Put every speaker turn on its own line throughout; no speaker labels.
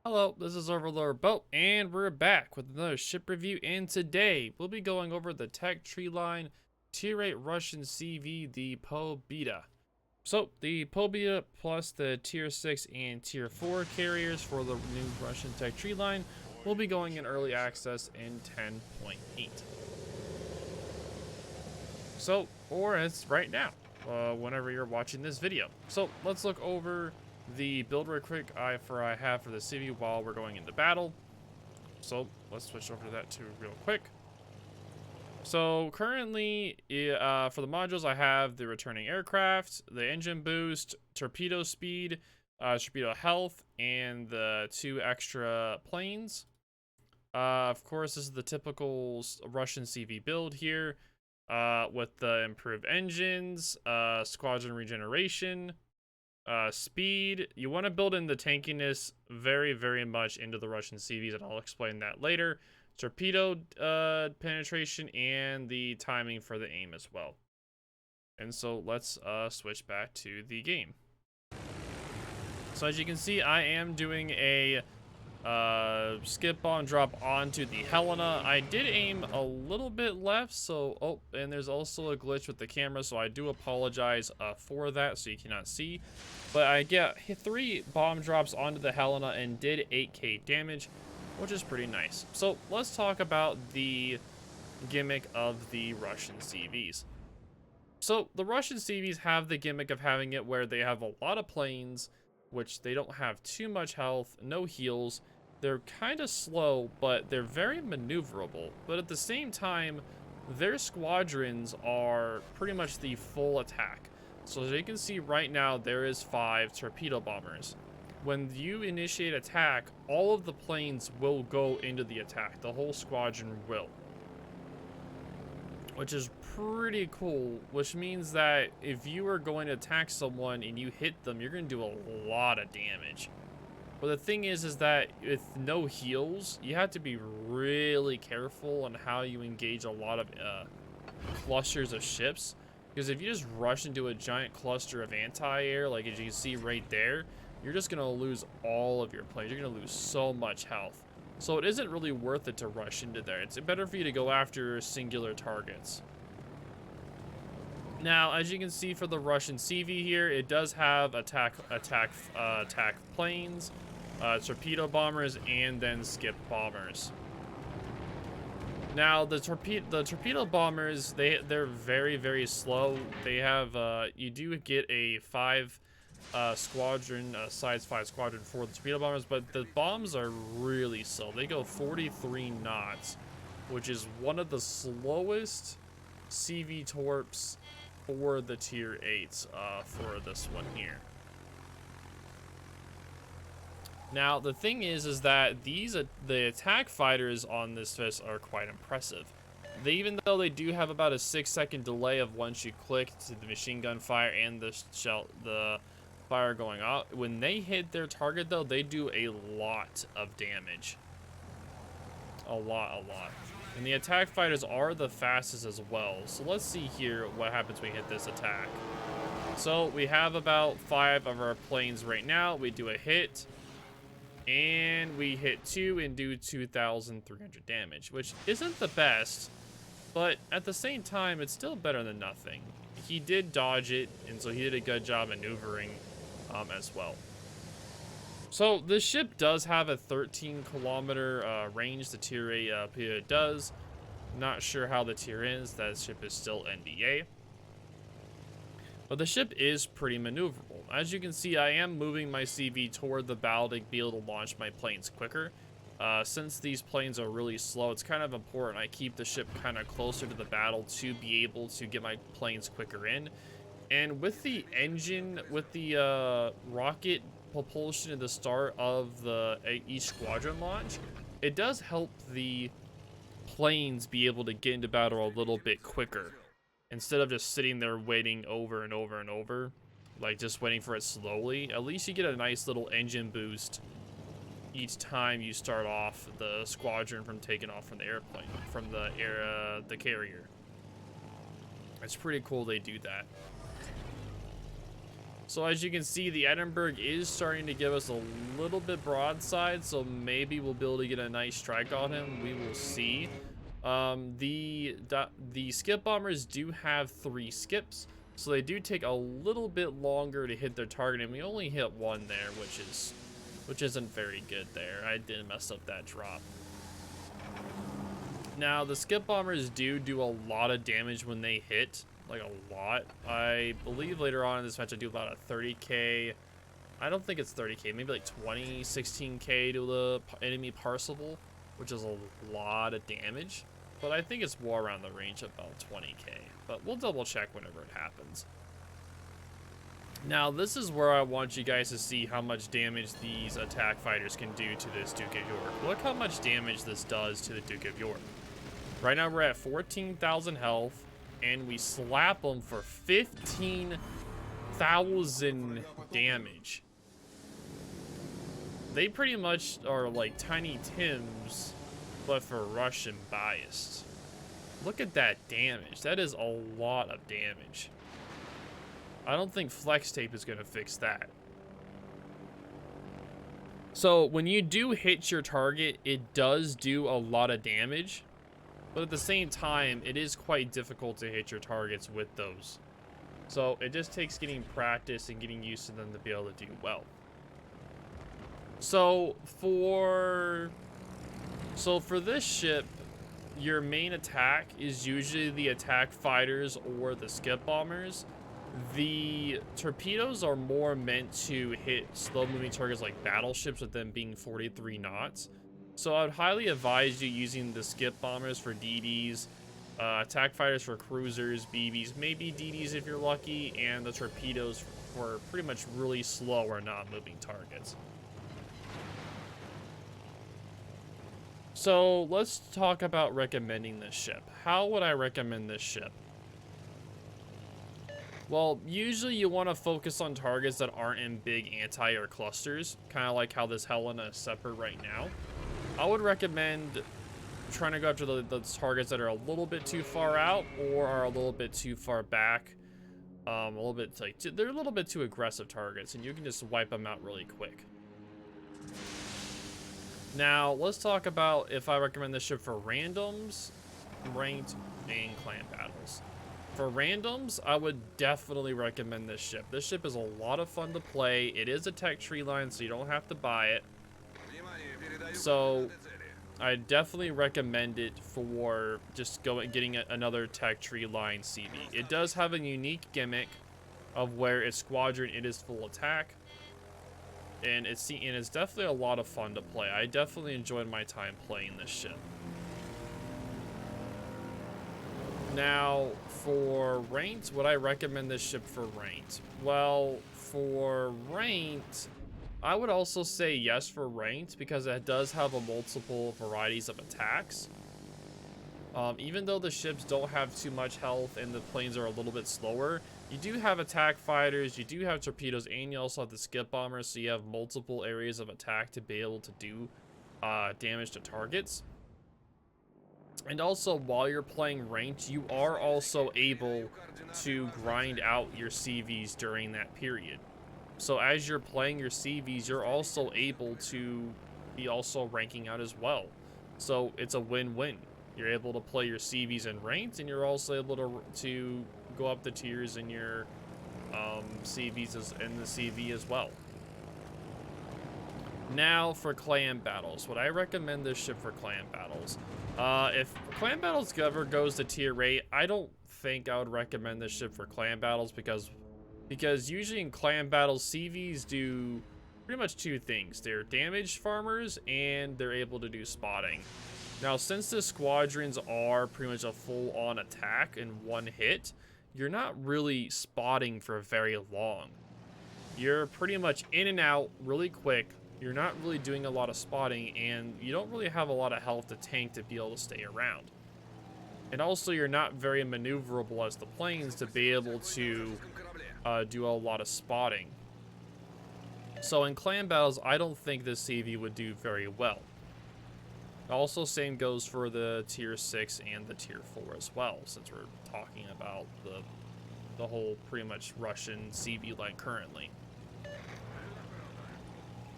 Hello, this is OverlordBou, and we're back with another ship review, and today we'll be going over the tech tree line Tier 8 Russian CV, the Pobeda. So, the Pobeda plus the Tier 6 and Tier 4 carriers for the new Russian tech tree line will be going in early access in 10.8. So, or it's right now, whenever you're watching this video. So, let's look over the build real quick I have for the city while we're going into battle. So let's switch over to that too real quick. So currently, for the modules, I have the returning aircraft, the engine boost, torpedo speed, torpedo health, and the 2 extra planes. Of course, this is the typical Russian CV build here, with the improved engines, squadron regeneration, speed. You want to build in the tankiness very much into the Russian CVs, and I'll explain that later. Torpedo penetration and the timing for the aim as well. And so let's switch back to the game. So as you can see, I am doing a skip on drop onto the Helena. I did aim a little bit left, so and there's also a glitch with the camera, so I do apologize for that, so you cannot see. But I get 3 bomb drops onto the Helena and did 8k damage, which is pretty nice. So let's talk about the gimmick of the Russian CVs. So the Russian CVs have the gimmick of having it where they have a lot of planes, which they don't have too much health, no heals. They're kind of slow, but they're very maneuverable. But at the same time, their squadrons are pretty much the full attack. So as you can see right now, there is 5 torpedo bombers. When you initiate attack, all of the planes will go into the attack. The whole squadron will. Which is pretty cool, which means that if you are going to attack someone and you hit them, you're going to do a lot of damage. But the thing is that with no heals, you have to be really careful on how you engage a lot of clusters of ships. Because if you just rush into a giant cluster of anti-air, like as you can see right there, you're just going to lose all of your planes. You're going to lose so much health. So it isn't really worth it to rush into there. It's better for you to go after singular targets. Now, as you can see for the Russian CV here, it does have attack planes, torpedo bombers, and then skip bombers. Now, the torpedo bombers, they're very slow. They have you do get a 5 squadron, size 5 squadron for the torpedo bombers, but the bombs are really slow. They go 43 knots, which is one of the slowest CV torps for the tier 8s for this one here. Now the thing is that the attack fighters on this fist are quite impressive. Even though they do have about a 6-second delay of once you click to the machine gun fire and the fire going out, when they hit their target though, they do a lot of damage. A lot. And the attack fighters are the fastest as well. So let's see here what happens when we hit this attack. So we have about 5 of our planes right now. We do a hit. And we hit 2 and do 2,300 damage, which isn't the best, but at the same time, it's still better than nothing. He did dodge it, and so he did a good job maneuvering as well. So this ship does have a 13-kilometer range. The Tier 8 Pobeda does. Not sure how the tier is. That ship is still NDA. But the ship is pretty maneuverable. As you can see, I am moving my CV toward the bow to be able to launch my planes quicker. Since these planes are really slow, it's kind of important I keep the ship kind of closer to the battle to be able to get my planes quicker in. And with the engine, with the rocket propulsion at the start of each squadron launch, it does help the planes be able to get into battle a little bit quicker. Instead of just sitting there waiting over and over, like just waiting for it slowly, at least you get a nice little engine boost each time you start off the squadron from taking off from the airplane, from the carrier. It's pretty cool they do that. So as you can see, the Edinburgh is starting to give us a little bit broadside, so maybe we'll be able to get a nice strike on him. We will see. The skip bombers do have 3 skips, so they do take a little bit longer to hit their target, and we only hit 1 there, which isn't very good there. I did mess up that drop. Now, the skip bombers do a lot of damage when they hit. Like a lot. I believe later on in this match I do about a 30k. I don't think it's 30k, maybe like 20, 16k to the enemy Parseval, which is a lot of damage. But I think it's more around the range of about 20k. But we'll double check whenever it happens. Now, this is where I want you guys to see how much damage these attack fighters can do to this Duke of York. Look how much damage this does to the Duke of York. Right now we're at 14,000 health. And we slap them for 15,000 damage. They pretty much are like Tiny Tims, but for Russian biased. Look at that damage. That is a lot of damage. I don't think flex tape is going to fix that. So when you do hit your target, it does do a lot of damage. But at the same time, it is quite difficult to hit your targets with those. So it just takes getting practice and getting used to them to be able to do well. So for this ship, your main attack is usually the attack fighters or the skip bombers. The torpedoes are more meant to hit slow-moving targets like battleships, with them being 43 knots. So I would highly advise you using the skip bombers for DDs, attack fighters for cruisers, BBs, maybe DDs if you're lucky, and the torpedoes for pretty much really slow or not moving targets. So let's talk about recommending this ship. How would I recommend this ship? Well, usually you want to focus on targets that aren't in big anti-air clusters, kind of like how this Helena is separate right now. I would recommend trying to go after the targets that are a little bit too far out or are a little bit too far back. A little bit like they're a little bit too aggressive targets, and you can just wipe them out really quick. Now, let's talk about if I recommend this ship for randoms, ranked, and clan battles. For randoms, I would definitely recommend this ship. This ship is a lot of fun to play. It is a tech tree line, so you don't have to buy it. So I definitely recommend it for just getting another tech tree line CV. It does have a unique gimmick of where its squadron, it is full attack, and it's definitely a lot of fun to play. I definitely enjoyed my time playing this ship. Now, for ranked, would I recommend this ship for ranked? Well, for ranked, I would also say yes for ranked, because it does have a multiple varieties of attacks. Even though the ships don't have too much health and the planes are a little bit slower, you do have attack fighters, you do have torpedoes, and you also have the skip bombers, so you have multiple areas of attack to be able to do damage to targets. And also, while you're playing ranked, you are also able to grind out your CVs during that period. So as you're playing your CVs, you're also able to be also ranking out as well. So it's a win-win. You're able to play your CVs in ranked, and you're also able to go up the tiers in your CVs in the CV as well. Now for clan battles. Would I recommend this ship for clan battles? If clan battles ever goes to tier 8, I don't think I would recommend this ship for clan battles, because usually in clan battles, CVs do pretty much 2 things. They're damage farmers, and they're able to do spotting. Now, since the squadrons are pretty much a full-on attack in one hit, you're not really spotting for very long. You're pretty much in and out really quick. You're not really doing a lot of spotting, and you don't really have a lot of health to tank to be able to stay around. And also, you're not very maneuverable as the planes to be able to do a lot of spotting. So in clan battles, I don't think this CV would do very well. Also, same goes for the tier 6 and the tier 4 as well, since we're talking about the the whole pretty much Russian CV line currently.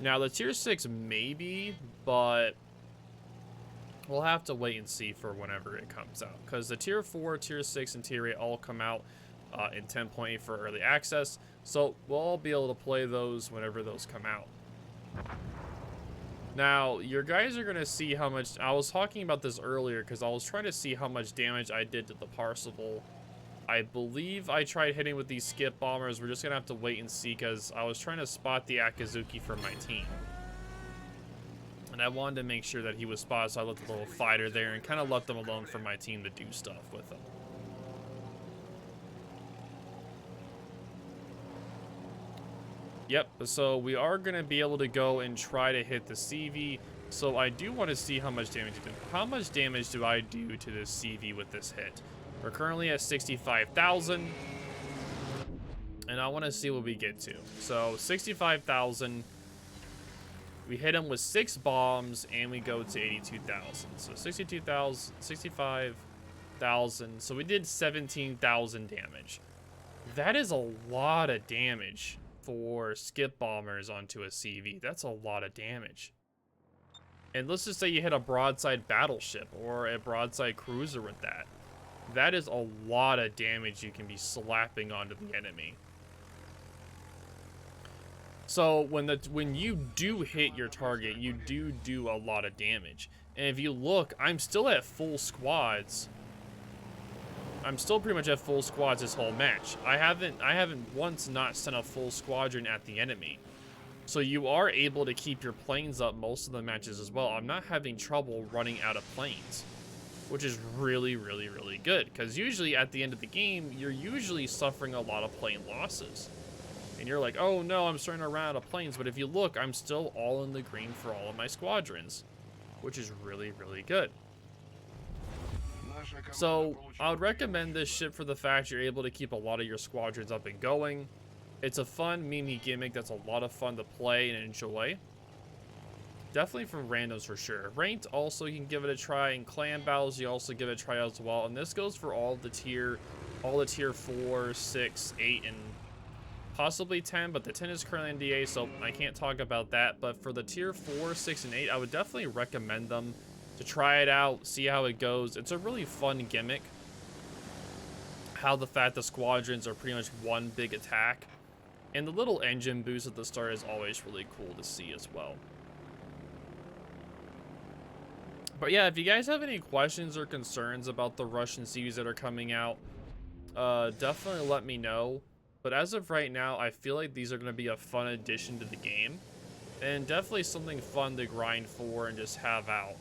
Now, the tier 6 maybe, but we'll have to wait and see for whenever it comes out. Because the tier 4, tier 6, and tier 8 all come out in 10.8 for early access. So we'll all be able to play those whenever those come out. Now, your guys are going to see how much... I was talking about this earlier because I was trying to see how much damage I did to the Parseval. I believe I tried hitting with these skip bombers. We're just going to have to wait and see because I was trying to spot the Akizuki for my team. And I wanted to make sure that he was spotted, so I left the little fighter there and kind of left them alone for my team to do stuff with them. Yep, so we are going to be able to go and try to hit the CV. So I do want to see how much damage it did. How much damage do I do to this CV with this hit? We're currently at 65,000. And I want to see what we get to. So 65,000. We hit him with 6 bombs and we go to 82,000. So 62,000, 65,000. So we did 17,000 damage. That is a lot of damage for skip bombers onto a CV. That's a lot of damage. And let's just say you hit a broadside battleship or a broadside cruiser with that. That is a lot of damage you can be slapping onto the enemy. So when you do hit your target, you do a lot of damage. And if you look, I'm still at full squads. I'm still pretty much at full squads this whole match. I haven't once not sent a full squadron at the enemy. So you are able to keep your planes up most of the matches as well. I'm not having trouble running out of planes, which is really, really, really good. Because usually at the end of the game, you're usually suffering a lot of plane losses. And you're like, oh no, I'm starting to run out of planes. But if you look, I'm still all in the green for all of my squadrons, which is really, really good. So I would recommend this ship for the fact you're able to keep a lot of your squadrons up and going. It's a fun meme gimmick that's a lot of fun to play and enjoy. Definitely for randoms for sure. Ranked also you can give it a try. In clan battles you also give it a try as well. And this goes for all the tier 4, 6, 8, and possibly 10, but the 10 is currently in DA, so I can't talk about that. But for the tier 4, 6, and 8, I would definitely recommend them to try it out, see how it goes. It's a really fun gimmick. How the fact the squadrons are pretty much one big attack. And the little engine boost at the start is always really cool to see as well. But yeah, if you guys have any questions or concerns about the Russian CVs that are coming out, definitely let me know. But as of right now, I feel like these are going to be a fun addition to the game. And definitely something fun to grind for and just have out.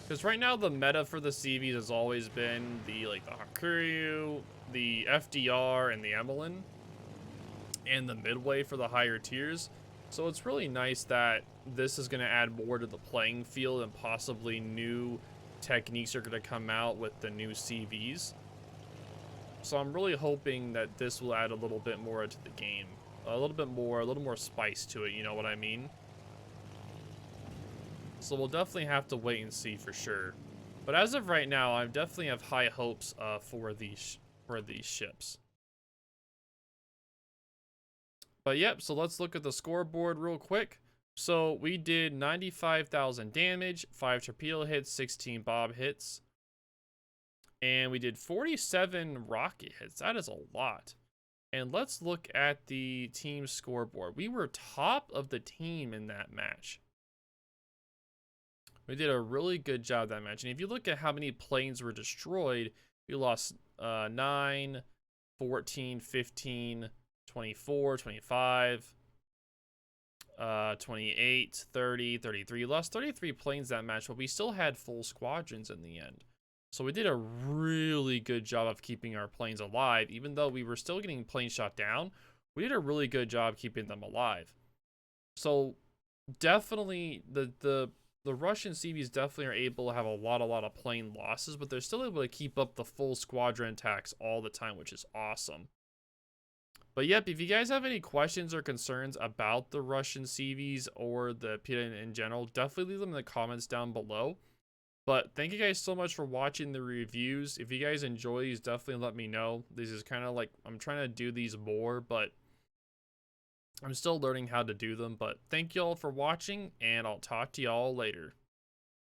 Because right now the meta for the CVs has always been the Hakuryu, the FDR, and the Emelin. And the midway for the higher tiers. So it's really nice that this is going to add more to the playing field and possibly new techniques are going to come out with the new CVs. So I'm really hoping that this will add a little bit more to the game. A little more spice to it, you know what I mean? So we'll definitely have to wait and see for sure. But as of right now, I definitely have high hopes for these ships. But yep, so let's look at the scoreboard real quick. So we did 95,000 damage, 5 torpedo hits, 16 bomb hits. And we did 47 rocket hits. That is a lot. And let's look at the team scoreboard. We were top of the team in that match. We did a really good job that match. And if you look at how many planes were destroyed, we lost 9, 14, 15, 24, 25, 28, 30, 33. We lost 33 planes that match, but we still had full squadrons in the end. So we did a really good job of keeping our planes alive. Even though we were still getting planes shot down, we did a really good job keeping them alive. So definitely the Russian CVs definitely are able to have a lot of plane losses, but they're still able to keep up the full squadron attacks all the time, which is awesome. But yep, if you guys have any questions or concerns about the Russian CVs or the Pobeda in general, definitely leave them in the comments down below. But thank you guys so much for watching the reviews. If you guys enjoy these, definitely let me know. This is kind of like, I'm trying to do these more, but I'm still learning how to do them. But thank y'all for watching, and I'll talk to y'all later.